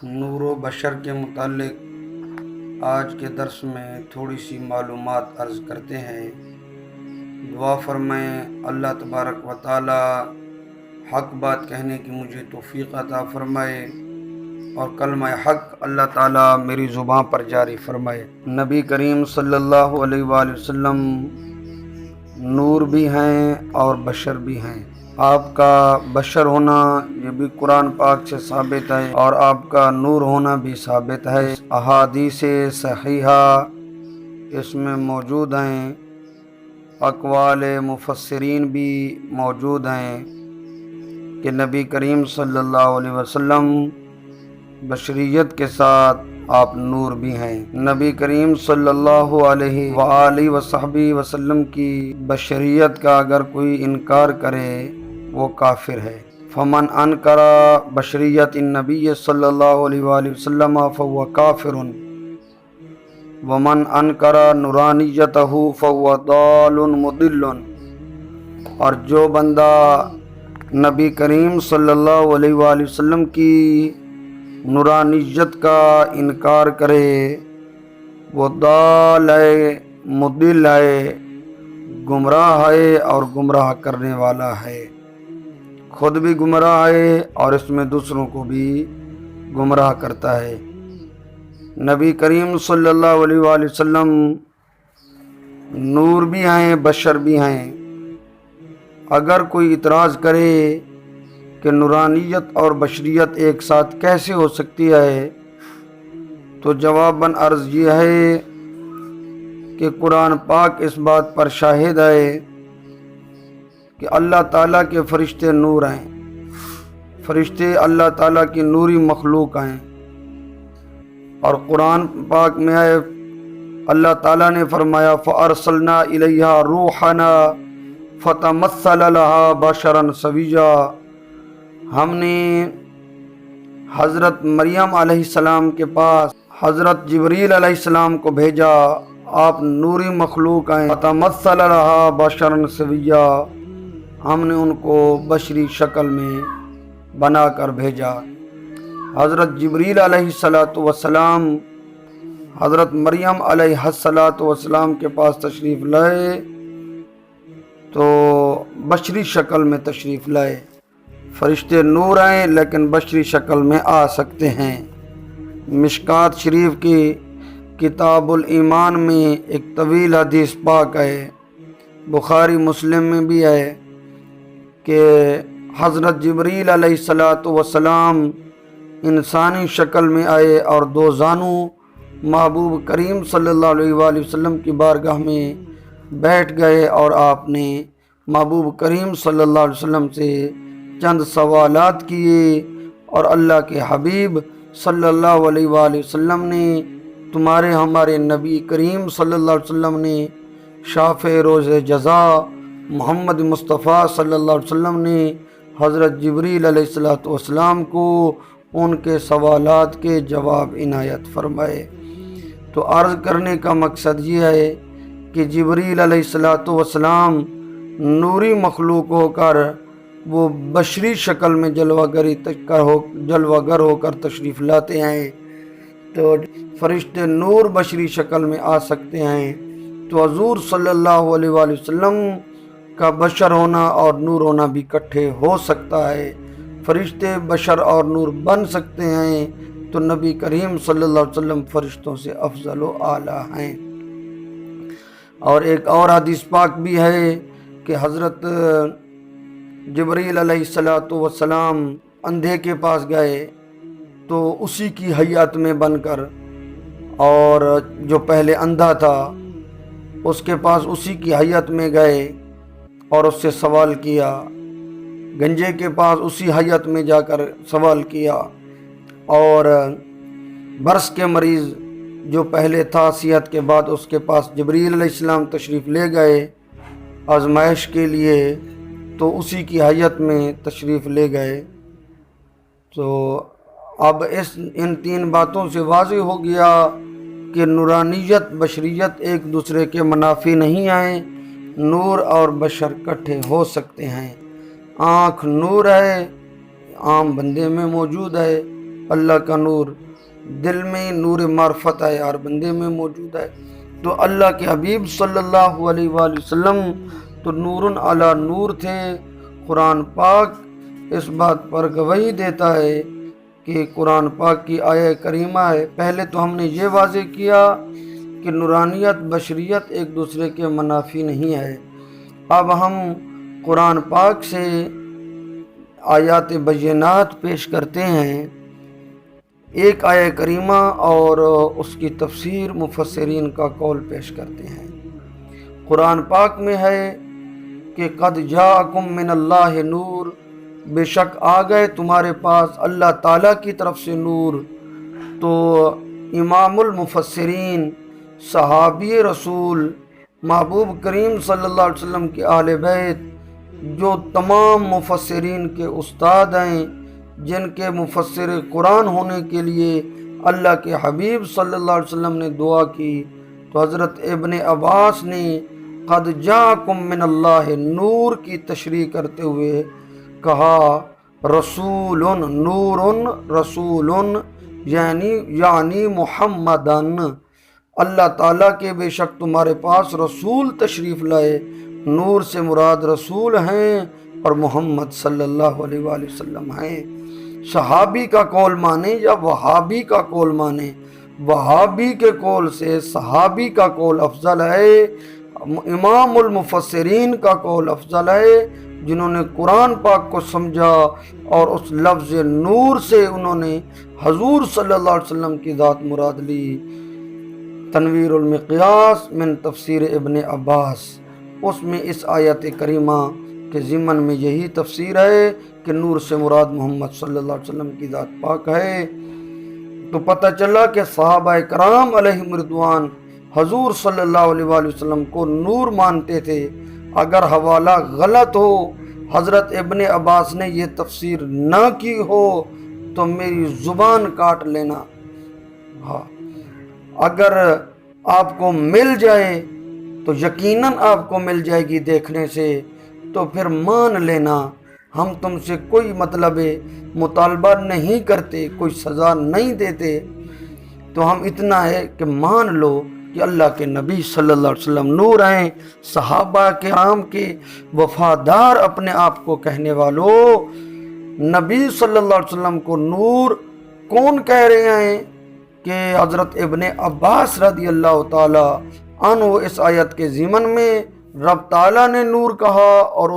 نور و بشر کے متعلق آج کے درس میں تھوڑی سی معلومات عرض کرتے ہیں۔ دعا فرمائیں اللہ تبارک و تعالی حق بات کہنے کی مجھے توفیق عطا فرمائے اور کلمہ حق اللہ تعالی میری زبان پر جاری فرمائے۔ نبی کریم صلی اللہ علیہ وآلہ وسلم نور بھی ہیں اور بشر بھی ہیں۔ آپ کا بشر ہونا یہ بھی قرآن پاک سے ثابت ہے اور آپ کا نور ہونا بھی ثابت ہے۔ احادیث صحیحہ اس میں موجود ہیں، اقوال مفسرین بھی موجود ہیں کہ نبی کریم صلی اللہ علیہ وسلم بشریت کے ساتھ آپ نور بھی ہیں۔ نبی کریم صلی اللہ علیہ وآلہ وصحبہ وسلم کی بشریت کا اگر کوئی انکار کرے وہ کافر ہے۔ فمن انکر بشریت النبی صلی اللہ علیہ وآلہ وسلم فهو کافر ومن انکر نورانیتہ فهو ضال مضل۔ اور جو بندہ نبی کریم صلی اللہ علیہ وآلہ وسلم کی نورانیت کا انکار کرے وہ ضال ہے، مضل ہے، گمراہ ہے اور گمراہ کرنے والا ہے۔ خود بھی گمراہ ہے اور اس میں دوسروں کو بھی گمراہ کرتا ہے۔ نبی کریم صلی اللہ علیہ وآلہ وسلم نور بھی ہیں، بشر بھی ہیں۔ اگر کوئی اعتراض کرے کہ نورانیت اور بشریت ایک ساتھ کیسے ہو سکتی ہے تو جواباً عرض یہ ہے کہ قرآن پاک اس بات پر شاہد ہے کہ اللہ تعالیٰ کے فرشتے نور ہیں، فرشتے اللہ تعالیٰ کی نوری مخلوق ہیں۔ اور قرآن پاک میں ہے اللہ تعالیٰ نے فرمایا فَأَرْسَلْنَا إِلَيْهَا رُوحَنَا فَتَمَثَّلَ لَهَا بَشَرًا سَوِيًّا۔ ہم نے حضرت مریم علیہ السلام کے پاس حضرت جبریل علیہ السلام کو بھیجا، آپ نوری مخلوق ہیں۔ فَتَمَثَّلَ لَهَا بَشَرًا سَوِيًّا، ہم نے ان کو بشری شکل میں بنا کر بھیجا۔ حضرت جبریل علیہ السلام حضرت مریم علیہ السلام کے پاس تشریف لائے تو بشری شکل میں تشریف لائے۔ فرشتے نور ہیں لیکن بشری شکل میں آ سکتے ہیں۔ مشکات شریف کی کتاب الایمان میں ایک طویل حدیث پاک ہے، بخاری مسلم میں بھی ہے کہ حضرت جبریل علیہ السلام انسانی شکل میں آئے اور دو زانو محبوب کریم صلی اللہ علیہ وآلہ وسلم کی بارگاہ میں بیٹھ گئے اور آپ نے محبوب کریم صلی اللہ علیہ وسلم سے چند سوالات کیے اور اللہ کے حبیب صلی اللہ علیہ وآلہ وسلم نے تمہارے ہمارے نبی کریم صلی اللہ علیہ وسلم نے شافع روز جزا محمد مصطفیٰ صلی اللہ علیہ وسلم نے حضرت جبریل علیہ السلام کو ان کے سوالات کے جواب عنایت فرمائے۔ تو عرض کرنے کا مقصد یہ ہے کہ جبریل علیہ السلام نوری مخلوق ہو کر وہ بشری شکل میں جلوہ گر ہو کر تشریف لاتے ہیں، تو فرشتے نور بشری شکل میں آ سکتے ہیں۔ تو حضور صلی اللہ علیہ وآلہ وسلم کا بشر ہونا اور نور ہونا بھی اکٹھے ہو سکتا ہے۔ فرشتے بشر اور نور بن سکتے ہیں تو نبی کریم صلی اللہ علیہ وسلم فرشتوں سے افضل و اعلیٰ ہیں۔ اور ایک اور حدیث پاک بھی ہے کہ حضرت جبریل علیہ السلام اندھے کے پاس گئے تو اسی کی حیات میں بن کر، اور جو پہلے اندھا تھا اس کے پاس اسی کی حیات میں گئے اور اس سے سوال کیا، گنجے کے پاس اسی حیات میں جا کر سوال کیا، اور برس کے مریض جو پہلے تھا صحت کے بعد اس کے پاس جبریل علیہ السلام تشریف لے گئے آزمائش کے لیے تو اسی کی حیات میں تشریف لے گئے۔ تو اب ان تین باتوں سے واضح ہو گیا کہ نورانیت بشریت ایک دوسرے کے منافی نہیں ہیں، نور اور بشر اکٹھے ہو سکتے ہیں۔ آنکھ نور ہے، عام بندے میں موجود ہے، اللہ کا نور دل میں نور معرفت ہے ہر بندے میں موجود ہے۔ تو اللہ کے حبیب صلی اللہ علیہ وآلہ وسلم تو نور علی نور تھے۔ قرآن پاک اس بات پر گواہی دیتا ہے کہ قرآن پاک کی آیہ کریمہ ہے۔ پہلے تو ہم نے یہ واضح کیا کہ نورانیت بشریت ایک دوسرے کے منافی نہیں ہے۔ اب ہم قرآن پاک سے آیات بینات پیش کرتے ہیں، ایک آیہ کریمہ اور اس کی تفسیر مفسرین کا قول پیش کرتے ہیں۔ قرآن پاک میں ہے کہ قد جاءکم من اللہ نور، بے شک آ گئے تمہارے پاس اللہ تعالیٰ کی طرف سے نور۔ تو امام المفسرین، صحابی رسول، محبوب کریم صلی اللہ علیہ وسلم کے اہل بیت، جو تمام مفسرین کے استاد ہیں، جن کے مفسر قرآن ہونے کے لیے اللہ کے حبیب صلی اللہ علیہ وسلم نے دعا کی، تو حضرت ابن عباس نے قد جاءکم من اللہ نور کی تشریح کرتے ہوئے کہا رسول نور رسول یعنی محمدن، اللہ تعالیٰ کے بے شک تمہارے پاس رسول تشریف لائے۔ نور سے مراد رسول ہیں اور محمد صلی اللہ علیہ وآلہ وسلم ہیں۔ صحابی کا قول مانے یا وہابی کا قول مانے، وہابی کے قول سے صحابی کا قول افضل ہے، امام المفسرین کا قول افضل ہے، جنہوں نے قرآن پاک کو سمجھا اور اس لفظ نور سے انہوں نے حضور صلی اللہ علیہ وسلم کی ذات مراد لی۔ تنویر المقیاس من تفسیر ابن عباس، اس میں اس آیت کریمہ کے ضمن میں یہی تفسیر ہے کہ نور سے مراد محمد صلی اللہ علیہ وسلم کی ذات پاک ہے۔ تو پتہ چلا کہ صحابہ کرام علیہم رضوان حضور صلی اللہ علیہ وآلہ وسلم کو نور مانتے تھے۔ اگر حوالہ غلط ہو، حضرت ابن عباس نے یہ تفسیر نہ کی ہو تو میری زبان کاٹ لینا۔ ہاں، اگر آپ کو مل جائے تو یقیناً آپ کو مل جائے گی دیکھنے سے، تو پھر مان لینا۔ ہم تم سے کوئی مطلب مطالبہ نہیں کرتے، کوئی سزا نہیں دیتے، تو ہم اتنا ہے کہ مان لو کہ اللہ کے نبی صلی اللہ علیہ وسلم نور ہیں۔ صحابہ کرام کے وفادار اپنے آپ کو کہنے والوں، نبی صلی اللہ علیہ وسلم کو نور کون کہہ رہے ہیں کہ حضرت ابن عباس رضی اللہ تعالی عنہ اس آیت کے ضمن میں رب تعالیٰ نے نور کہا اور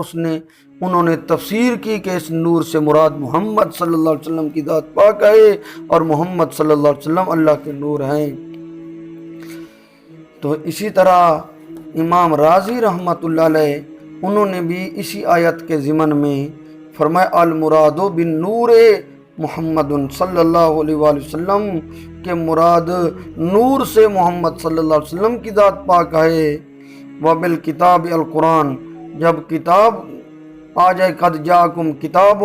انہوں نے تفسیر کی کہ اس نور سے مراد محمد صلی اللہ علیہ وسلم کی ذات پاک ہے اور محمد صلی اللہ علیہ وسلم اللہ کے نور ہیں۔ تو اسی طرح امام رازی رحمۃ اللہ علیہ انہوں نے بھی اسی آیت کے ضمن میں فرمایا المراد بالنور محمد صلی اللہ علیہ وآلہ وسلم، کہ مراد نور سے محمد صلی اللہ علیہ وسلم کی ذات پاک ہے۔ وبالکتاب القرآن، جب کتاب آ جائے قد جاءکم کتاب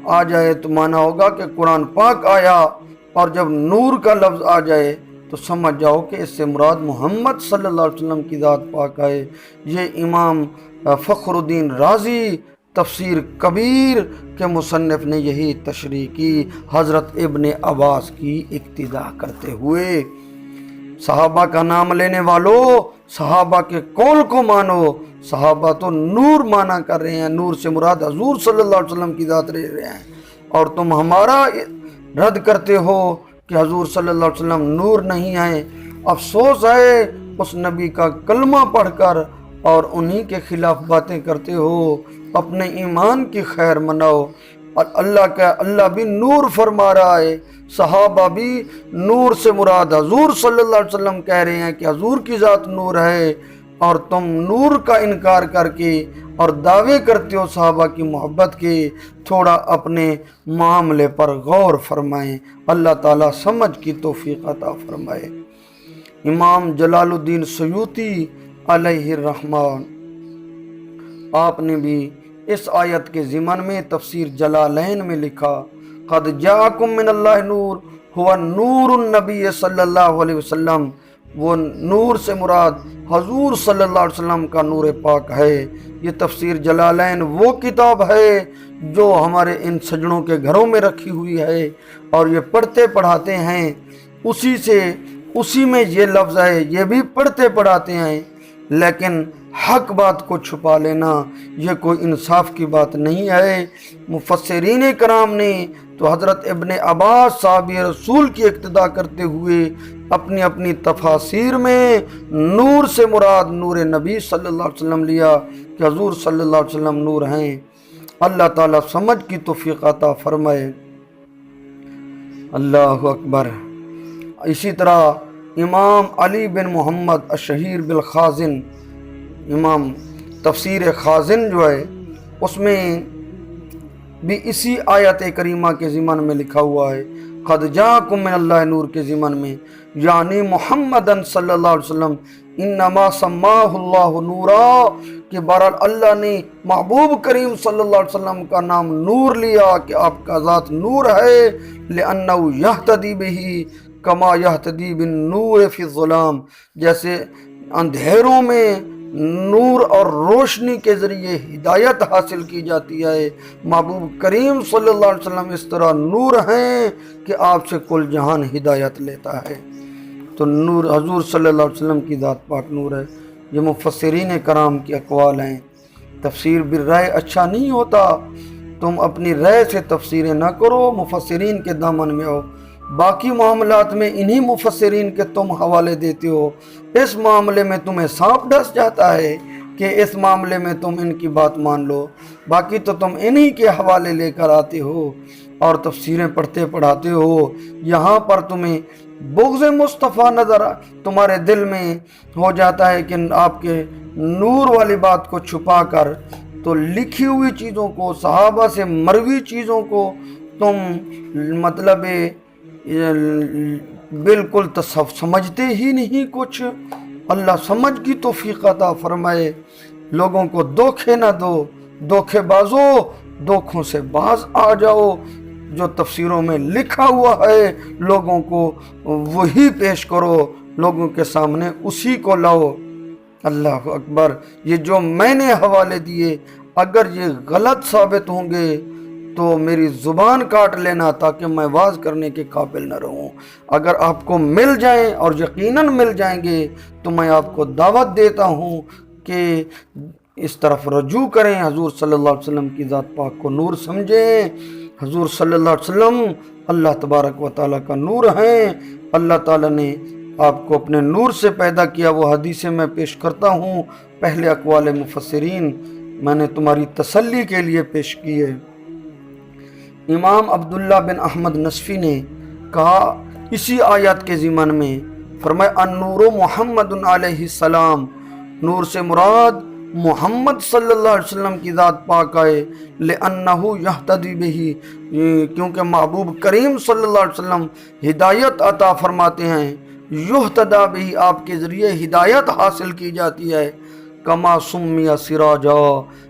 آ جائے تو مانا ہوگا کہ قرآن پاک آیا، اور جب نور کا لفظ آ جائے تو سمجھ جاؤ کہ اس سے مراد محمد صلی اللہ علیہ وسلم کی ذات پاک ہے۔ یہ امام فخر الدین رازی تفسیر کبیر کے مصنف نے یہی تشریح کی حضرت ابن عباس کی اقتداء کرتے ہوئے۔ صحابہ کا نام لینے والوں، صحابہ کے قول کو مانو۔ صحابہ تو نور مانا کر رہے ہیں، نور سے مراد حضور صلی اللہ علیہ وسلم کی ذات لے رہے ہیں، اور تم ہمارا رد کرتے ہو کہ حضور صلی اللہ علیہ وسلم نور نہیں ہیں۔ افسوس ہے اس نبی کا کلمہ پڑھ کر اور انہی کے خلاف باتیں کرتے ہو۔ اپنے ایمان کی خیر مناؤ، اور اللہ بھی نور فرما رہا ہے، صحابہ بھی نور سے مراد حضور صلی اللہ علیہ وسلم کہہ رہے ہیں کہ حضور کی ذات نور ہے، اور تم نور کا انکار کر کے اور دعوے کرتے ہو صحابہ کی محبت کے۔ تھوڑا اپنے معاملے پر غور فرمائیں، اللہ تعالیٰ سمجھ کی توفیق عطا فرمائے۔ امام جلال الدین سیوطی علیہ الرحمن، آپ نے بھی اس آیت کے ضمن میں تفسیر جلالین میں لکھا قد جاءکم من اللہ نور هو نور النبی صلی اللہ علیہ وسلم وہ نور سے مراد حضور صلی اللہ علیہ وسلم کا نور پاک ہے۔ یہ تفسیر جلالین وہ کتاب ہے جو ہمارے ان سجنوں کے گھروں میں رکھی ہوئی ہے اور یہ پڑھتے پڑھاتے ہیں، اسی میں یہ لفظ ہے، یہ بھی پڑھتے پڑھاتے ہیں، لیکن حق بات کو چھپا لینا یہ کوئی انصاف کی بات نہیں ہے۔ مفسرین کرام نے تو حضرت ابن عباس صحابی رسول کی اقتداء کرتے ہوئے اپنی اپنی تفاسیر میں نور سے مراد نور نبی صلی اللہ علیہ وسلم لیا کہ حضور صلی اللہ علیہ وسلم نور ہیں۔ اللہ تعالیٰ سمجھ کی توفیق عطا فرمائے۔ اللہ اکبر۔ اسی طرح امام علی بن محمد الشہیر بالخازن، امام تفسیر خازن جو ہے اس میں بھی اسی آیت کریمہ کے ضمن میں لکھا ہوا ہے، قد جاءکم من اللہ نور کے ضمن میں، یعنی محمدن صلی اللہ علیہ وسلم انما سماہ اللہ نورا، کہ بہرحال اللہ نے محبوب کریم صلی اللہ علیہ وسلم کا نام نور لیا کہ آپ کا ذات نور ہے، لأنہ یہتدی بہ کما یہتدی بالنور فی الظلام، جیسے اندھیروں میں نور اور روشنی کے ذریعے ہدایت حاصل کی جاتی ہے، محبوب کریم صلی اللہ علیہ وسلم اس طرح نور ہیں کہ آپ سے کل جہان ہدایت لیتا ہے۔ تو نور حضور صلی اللہ علیہ وسلم کی ذات پاک نور ہے۔ یہ مفسرین کرام کے اقوال ہیں۔ تفسیر بالرائے اچھا نہیں ہوتا، تم اپنی رائے سے تفسیریں نہ کرو، مفسرین کے دامن میں ہو۔ باقی معاملات میں انہی مفسرین کے تم حوالے دیتے ہو، اس معاملے میں تمہیں سانپ ڈس جاتا ہے کہ اس معاملے میں تم ان کی بات مان لو، باقی تو تم انہی کے حوالے لے کر آتے ہو اور تفسیریں پڑھتے پڑھاتے ہو۔ یہاں پر تمہیں بغض مصطفیٰ نظر تمہارے دل میں ہو جاتا ہے کہ آپ کے نور والی بات کو چھپا کر تو لکھی ہوئی چیزوں کو، صحابہ سے مروی چیزوں کو تم مطلب بالکل سمجھتے ہی نہیں کچھ۔ اللہ سمجھ کی توفیق عطا فرمائے۔ لوگوں کو دھوکے نہ دو، دھوکے بازو، دھوکوں سے باز آ جاؤ۔ جو تفسیروں میں لکھا ہوا ہے لوگوں کو وہی پیش کرو، لوگوں کے سامنے اسی کو لاؤ۔ اللہ اکبر۔ یہ جو میں نے حوالے دیے اگر یہ غلط ثابت ہوں گے تو میری زبان کاٹ لینا تاکہ میں واز کرنے کے قابل نہ رہوں۔ اگر آپ کو مل جائیں اور یقیناً مل جائیں گے تو میں آپ کو دعوت دیتا ہوں کہ اس طرف رجوع کریں، حضور صلی اللہ علیہ وسلم کی ذات پاک کو نور سمجھیں۔ حضور صلی اللہ علیہ وسلم اللہ تبارک و تعالیٰ کا نور ہیں۔ اللہ تعالیٰ نے آپ کو اپنے نور سے پیدا کیا، وہ حدیثیں میں پیش کرتا ہوں، پہلے اقوال مفسرین میں نے تمہاری تسلی کے لیے پیش کی ہے۔ امام عبداللہ بن احمد نصفی نے کہا اسی آیات کے ضمن میں، فرمایا النور محمد علیہ السلام، نور سے مراد محمد صلی اللہ علیہ وسلم کی ذات پاک ہے، لأنہ یہتدی بہ، کیونکہ محبوب کریم صلی اللہ علیہ وسلم ہدایت عطا فرماتے ہیں، یہتدا بہ، آپ کے ذریعے ہدایت حاصل کی جاتی ہے، کما سمی سراجا،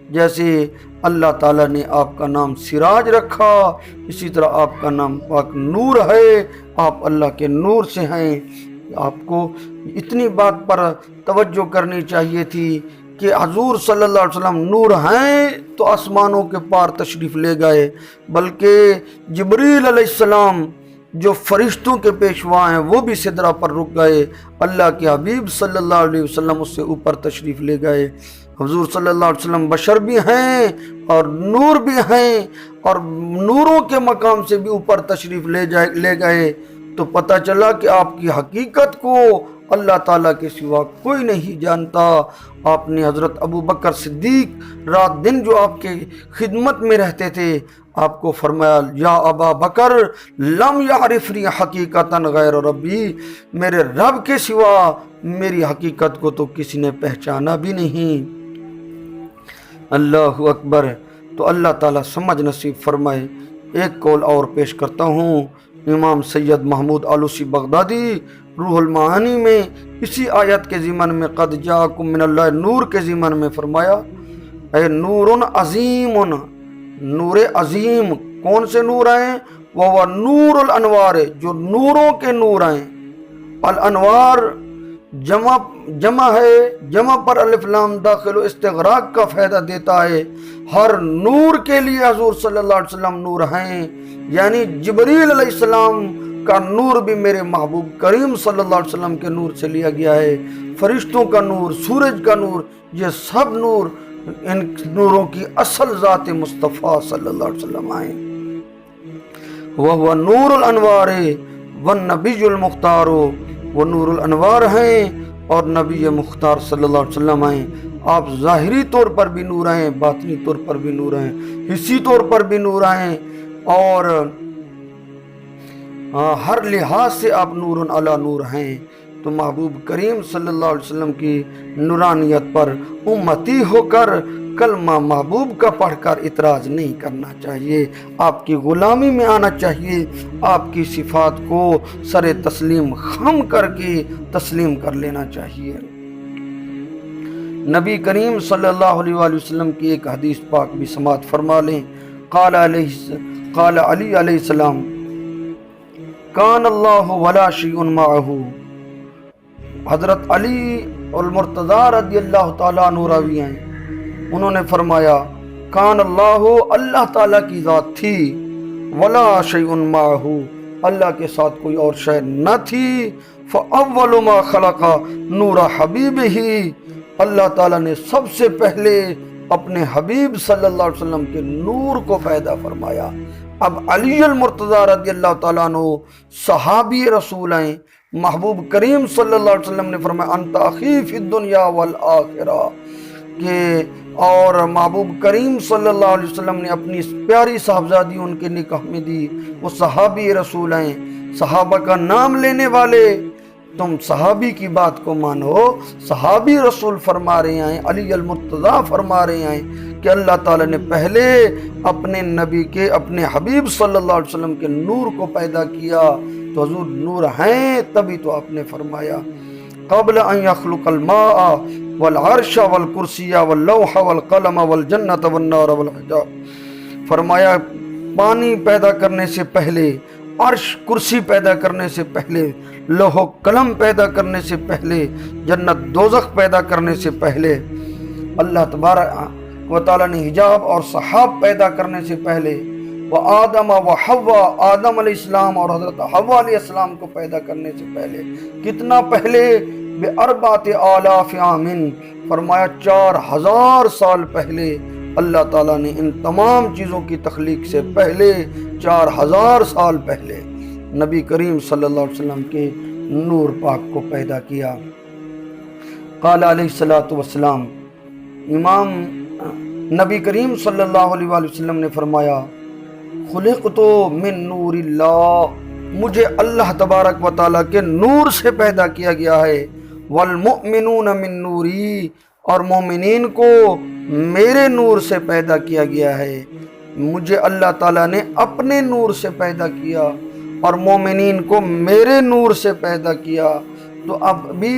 جیسے اللہ تعالیٰ نے آپ کا نام سراج رکھا، اسی طرح آپ کا نام پاک نور ہے، آپ اللہ کے نور سے ہیں۔ آپ کو اتنی بات پر توجہ کرنی چاہیے تھی کہ حضور صلی اللہ علیہ وسلم نور ہیں تو آسمانوں کے پار تشریف لے گئے، بلکہ جبریل علیہ السلام جو فرشتوں کے پیشوا ہیں وہ بھی سدرہ پر رک گئے، اللہ کے حبیب صلی اللہ علیہ وسلم اس سے اوپر تشریف لے گئے۔ حضور صلی اللہ علیہ وسلم بشر بھی ہیں اور نور بھی ہیں، اور نوروں کے مقام سے بھی اوپر تشریف لے گئے، تو پتہ چلا کہ آپ کی حقیقت کو اللہ تعالیٰ کے سوا کوئی نہیں جانتا۔ آپ نے حضرت ابو بکر صدیق رات دن جو آپ کے خدمت میں رہتے تھے، آپ کو فرمایا یا ابا بکر لم یعرفنی حقیقتا غیر ربی، میرے رب کے سوا میری حقیقت کو تو کسی نے پہچانا بھی نہیں۔ اللہ اکبر۔ تو اللہ تعالیٰ سمجھ نصیب فرمائے۔ ایک قول اور پیش کرتا ہوں، امام سید محمود آلوسی بغدادی روح المعانی میں اسی آیت کے ضمن میں قد جاءکم من اللہ نور کے ضمن میں فرمایا اے نور عظیم، نور عظیم کون سے نور ہیں؟ وہ نور الانوار، جو نوروں کے نور ہیں۔ الانوار جمع ہے، جمع پر الف لام داخل و استغراق کا فائدہ دیتا ہے۔ ہر نور کے لیے حضور صلی اللہ علیہ وسلم نور ہیں، یعنی جبریل علیہ السلام کا نور بھی میرے محبوب کریم صلی اللہ علیہ وسلم کے نور سے لیا گیا ہے۔ فرشتوں کا نور، سورج کا نور، یہ سب نور ان نوروں کی اصل ذات مصطفیٰ صلی اللہ علیہ وسلم آئے۔ وہ نور الانوار والنبی المختار، وہ نور الانوار ہیں اور نبی مختار صلی اللہ علیہ وسلم ہیں۔ آپ ظاہری طور پر بھی نور ہیں، باطنی طور پر بھی نور ہیں، حصی طور پر بھی نور ہیں، اور ہر لحاظ سے آپ نور علی نور ہیں۔ تو محبوب کریم صلی اللہ علیہ وسلم کی نورانیت پر امتی ہو کر کلمہ محبوب کا پڑھ کر اعتراض نہیں کرنا چاہیے، آپ کی غلامی میں آنا چاہیے، آپ کی صفات کو سر تسلیم خم کر کے تسلیم کر لینا چاہیے۔ نبی کریم صلی اللہ علیہ وآلہ وسلم کی ایک حدیث پاک بھی سماعت فرما لیں۔ قال علی علیہ السلام کان اللہ ولا شیء معہ، حضرت علی المرتضی رضی اللہ تعالیٰ عنہ راوی ہیں، انہوں نے فرمایا کان اللہ، اللہ تعالیٰ کی ذات تھی، ولا شیء معہ، اللہ کے ساتھ کوئی اور شے نہ تھی، فاول ما خلق نور حبیبہ، اللہ تعالیٰ نے سب سے پہلے اپنے حبیب صلی اللہ علیہ وسلم کے نور کو پیدا فرمایا۔ اب علی المرتضی رضی اللہ تعالیٰ عنہ صحابی رسول ہیں، محبوب کریم صلی اللہ علیہ وسلم نے فرمایا انت اخی فی الدنیا والآخرہ، کہ اور محبوب کریم صلی اللہ علیہ وسلم نے اپنی پیاری صاحبزادی ان کے نکاح میں دی، وہ صحابی رسول ہیں، صحابہ کا نام لینے والے، تم صحابی کی بات کو مانو، صحابی رسول فرما رہے ہیں، علی المرتضی فرما رہے ہیں کہ اللہ تعالیٰ نے پہلے اپنے نبی کے، اپنے حبیب صلی اللہ علیہ وسلم کے نور کو پیدا کیا، تو حضور نور ہیں، تبھی تو آپ نے فرمایا قبل ان یخلق الماء والعرش والکرسی واللوح والقلم والجنت والنار والحجاب، فرمایا پانی پیدا کرنے سے پہلے، عرش کرسی پیدا کرنے سے پہلے، لوح و قلم پیدا کرنے سے پہلے، جنت دوزخ پیدا کرنے سے پہلے، اللہ تبارک و تعالیٰ نے حجاب اور سحاب پیدا کرنے سے پہلے، وآدم وحوا، آدم علیہ السلام اور حضرت حوا علیہ السلام کو پیدا کرنے سے پہلے، کتنا پہلے؟ بأربعۃ آلاف عام، فرمایا 4000 سال پہلے اللہ تعالیٰ نے ان تمام چیزوں کی تخلیق سے پہلے، 4000 سال پہلے نبی کریم صلی اللہ علیہ وسلم کے نور پاک کو پیدا کیا۔ قال علیہ الصلوۃ والسلام، امام نبی کریم صلی اللہ علیہ وآلہ وسلم نے فرمایا خلقت من نور اللہ، مجھے اللہ تبارک و تعالیٰ کے نور سے پیدا کیا گیا ہے، والمؤمنون من نوری، اور مومنین کو میرے نور سے پیدا کیا گیا ہے، مجھے اللہ تعالیٰ نے اپنے نور سے پیدا کیا اور مومنین کو میرے نور سے پیدا کیا۔ تو اب بھی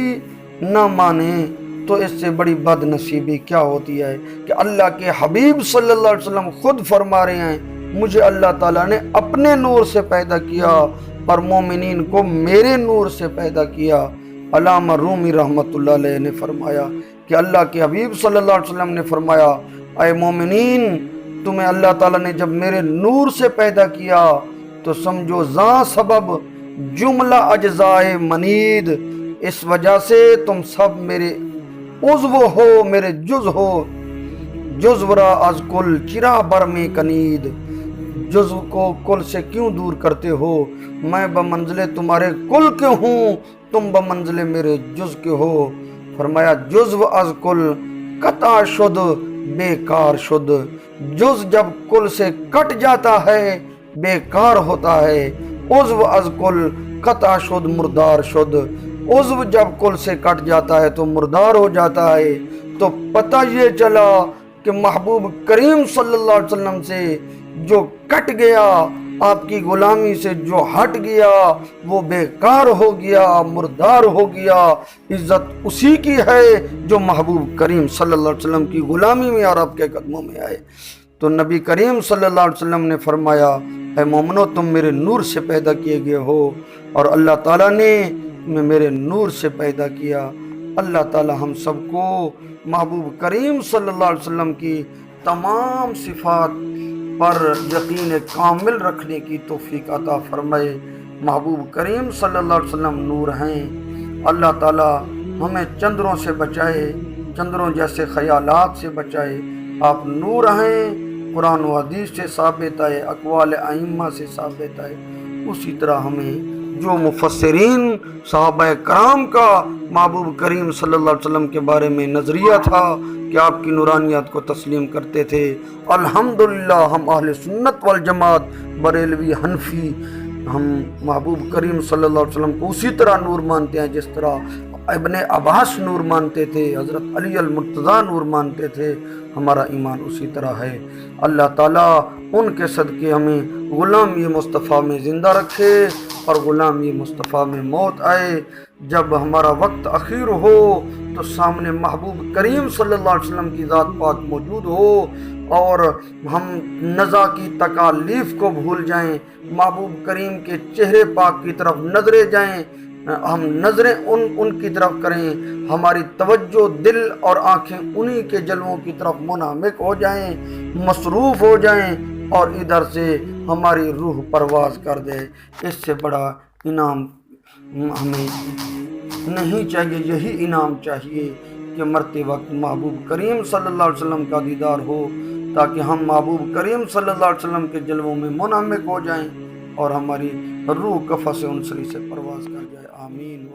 نہ مانیں تو اس سے بڑی بد نصیبی کیا ہوتی ہے کہ اللہ کے حبیب صلی اللہ علیہ وسلم خود فرما رہے ہیں مجھے اللہ تعالیٰ نے اپنے نور سے پیدا کیا اور مومنین کو میرے نور سے پیدا کیا۔ علامہ رومی رحمۃ اللہ علیہ نے فرمایا کہ اللہ کے حبیب صلی اللہ علیہ وسلم نے فرمایا اے مومنین، تمہیں اللہ تعالیٰ نے جب میرے نور سے پیدا کیا تو سمجھو ذا سبب جملہ اجزائے منید، اس وجہ سے تم سب میرے عضو ہو، میرے جز ہو، جزورا از کل چرا بر میں کنید، جزو کو کل سے کیوں دور کرتے ہو؟ میں بمنزل تمہارے کل کے ہوں، تم بمنزل میرے جز کے ہو۔ فرمایا جزو از کل قطع شد بیکار شد، جز جب کل سے کٹ جاتا ہے بیکار ہوتا ہے، عضو از کل قطع شد مردار شد، عضو جب کل سے کٹ جاتا ہے تو مردار ہو جاتا ہے۔ تو پتہ یہ چلا کہ محبوب کریم صلی اللہ علیہ وسلم سے جو کٹ گیا، آپ کی غلامی سے جو ہٹ گیا وہ بیکار ہو گیا، مردار ہو گیا۔ عزت اسی کی ہے جو محبوب کریم صلی اللہ علیہ وسلم کی غلامی میں اور آپ کے قدموں میں آئے۔ تو نبی کریم صلی اللہ علیہ وسلم نے فرمایا اے مومنو، تم میرے نور سے پیدا کیے گئے ہو، اور اللہ تعالیٰ نے میں میرے نور سے پیدا کیا۔ اللہ تعالی ہم سب کو محبوب کریم صلی اللہ علیہ وسلم کی تمام صفات پر یقین کامل رکھنے کی توفیق عطا فرمائے۔ محبوب کریم صلی اللہ علیہ وسلم نور ہیں۔ اللہ تعالی ہمیں چندروں سے بچائے، چندروں جیسے خیالات سے بچائے۔ آپ نور ہیں، قرآن و حدیث سے ثابت ہے، اقوال ائمہ سے ثابت ہے۔ اسی طرح ہمیں جو مفسرین صحابہ کرام کا محبوب کریم صلی اللہ علیہ وسلم کے بارے میں نظریہ تھا کہ آپ کی نورانیات کو تسلیم کرتے تھے، الحمدللہ ہم اہل سنت والجماعت بریلوی حنفی ہم محبوب کریم صلی اللہ علیہ وسلم کو اسی طرح نور مانتے ہیں جس طرح ابن عباس نور مانتے تھے، حضرت علی المرتضیٰ نور مانتے تھے۔ ہمارا ایمان اسی طرح ہے۔ اللہ تعالیٰ ان کے صدقے ہمیں غلامی مصطفیٰ میں زندہ رکھے اور غلامی مصطفیٰ میں موت آئے۔ جب ہمارا وقت اخیر ہو تو سامنے محبوب کریم صلی اللہ علیہ وسلم کی ذات پاک موجود ہو اور ہم نزا کی تکالیف کو بھول جائیں، محبوب کریم کے چہرے پاک کی طرف نظریں جائیں، ہم نظریں ان کی طرف کریں، ہماری توجہ دل اور آنکھیں انہی کے جلووں کی طرف منہمک ہو جائیں، مصروف ہو جائیں اور ادھر سے ہماری روح پرواز کر دے۔ اس سے بڑا انعام ہمیں نہیں چاہیے۔ یہی انعام چاہیے کہ مرتے وقت محبوب کریم صلی اللہ علیہ وسلم کا دیدار ہو تاکہ ہم محبوب کریم صلی اللہ علیہ وسلم کے جلووں میں منہمک ہو جائیں اور ہماری روح قفس انصری سے پرواز کر جائے۔ آمین۔